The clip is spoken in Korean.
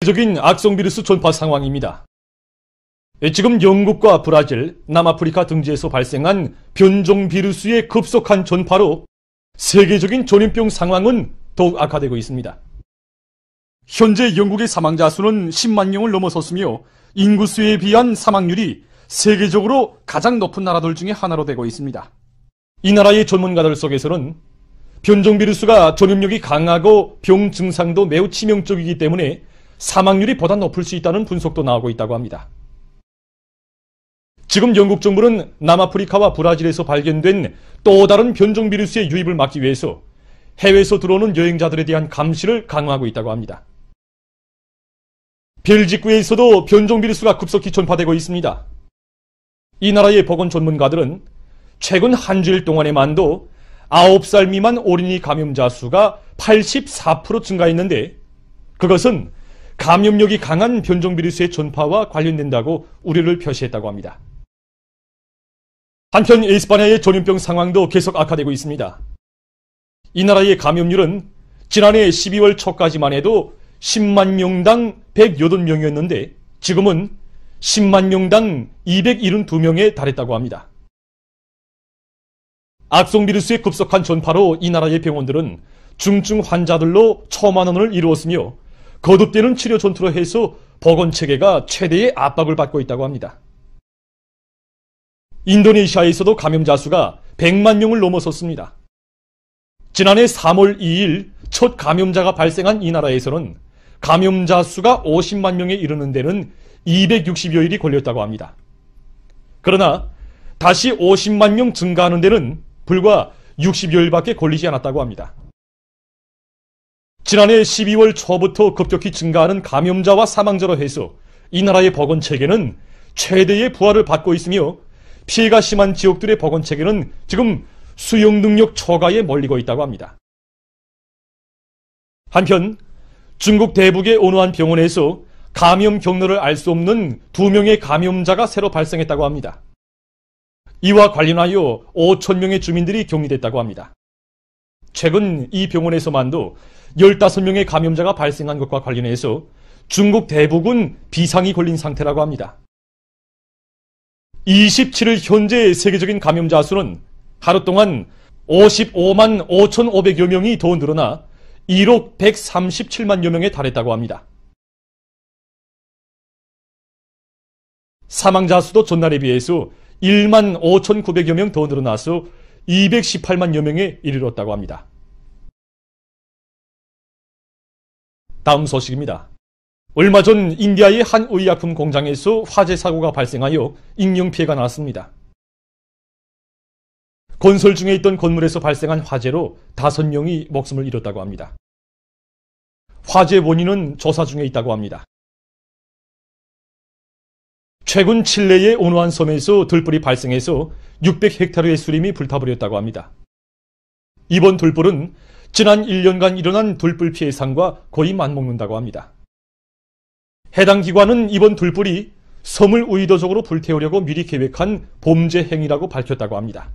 세계적인 악성 비루스 전파 상황입니다. 지금 영국과 브라질, 남아프리카 등지에서 발생한 변종 비루스의 급속한 전파로 세계적인 전염병 상황은 더욱 악화되고 있습니다. 현재 영국의 사망자 수는 10만 명을 넘어섰으며 인구수에 비한 사망률이 세계적으로 가장 높은 나라들 중에 하나로 되고 있습니다. 이 나라의 전문가들 속에서는 변종 비루스가 전염력이 강하고 병 증상도 매우 치명적이기 때문에 사망률이 보다 높을 수 있다는 분석도 나오고 있다고 합니다. 지금 영국 정부는 남아프리카와 브라질에서 발견된 또 다른 변종 비루스의 유입을 막기 위해서 해외에서 들어오는 여행자들에 대한 감시를 강화하고 있다고 합니다. 벨기에에서도 변종 비루스가 급속히 전파되고 있습니다. 이 나라의 보건 전문가들은 최근 한 주일 동안에만도 9살 미만 어린이 감염자 수가 84% 증가했는데 그것은 감염력이 강한 변종 비루스의 전파와 관련된다고 우려를 표시했다고 합니다. 한편 에스파냐의 전염병 상황도 계속 악화되고 있습니다. 이 나라의 감염률은 지난해 12월 초까지만 해도 10만 명당 108명이었는데 지금은 10만 명당 272명에 달했다고 합니다. 악성 비루스의 급속한 전파로 이 나라의 병원들은 중증 환자들로 초만원을 이루었으며 거듭되는 치료 전투로 해서 보건체계가 최대의 압박을 받고 있다고 합니다. 인도네시아에서도 감염자 수가 100만 명을 넘어섰습니다. 지난해 3월 2일 첫 감염자가 발생한 이 나라에서는 감염자 수가 50만 명에 이르는 데는 260여일이 걸렸다고 합니다. 그러나 다시 50만 명 증가하는 데는 불과 60여일밖에 걸리지 않았다고 합니다. 지난해 12월 초부터 급격히 증가하는 감염자와 사망자로 해서 이 나라의 보건체계는 최대의 부하를 받고 있으며 피해가 심한 지역들의 보건체계는 지금 수용 능력 초과에 몰리고 있다고 합니다. 한편 중국 대북의 어느 한 병원에서 감염 경로를 알 수 없는 2명의 감염자가 새로 발생했다고 합니다. 이와 관련하여 5,000명의 주민들이 격리됐다고 합니다. 최근 이 병원에서만도 15명의 감염자가 발생한 것과 관련해서 중국 대북은 비상이 걸린 상태라고 합니다. 27일 현재 세계적인 감염자 수는 하루 동안 55만 5,500여 명이 더 늘어나 1억 137만여 명에 달했다고 합니다. 사망자 수도 전날에 비해서 1만 5,900여 명 더 늘어나서 218만여 명에 이르렀다고 합니다. 다음 소식입니다. 얼마 전 인디아의 한 의약품 공장에서 화재 사고가 발생하여 인명피해가 났습니다. 건설 중에 있던 건물에서 발생한 화재로 5명이 목숨을 잃었다고 합니다. 화재 원인은 조사 중에 있다고 합니다. 최근 칠레의 어느 한 섬에서 들불이 발생해서 600헥타르의 수림이 불타버렸다고 합니다. 이번 들불은 지난 1년간 일어난 들불 피해 상과 거의 맞먹는다고 합니다. 해당 기관은 이번 들불이 섬을 의도적으로 불태우려고 미리 계획한 범죄 행위라고 밝혔다고 합니다.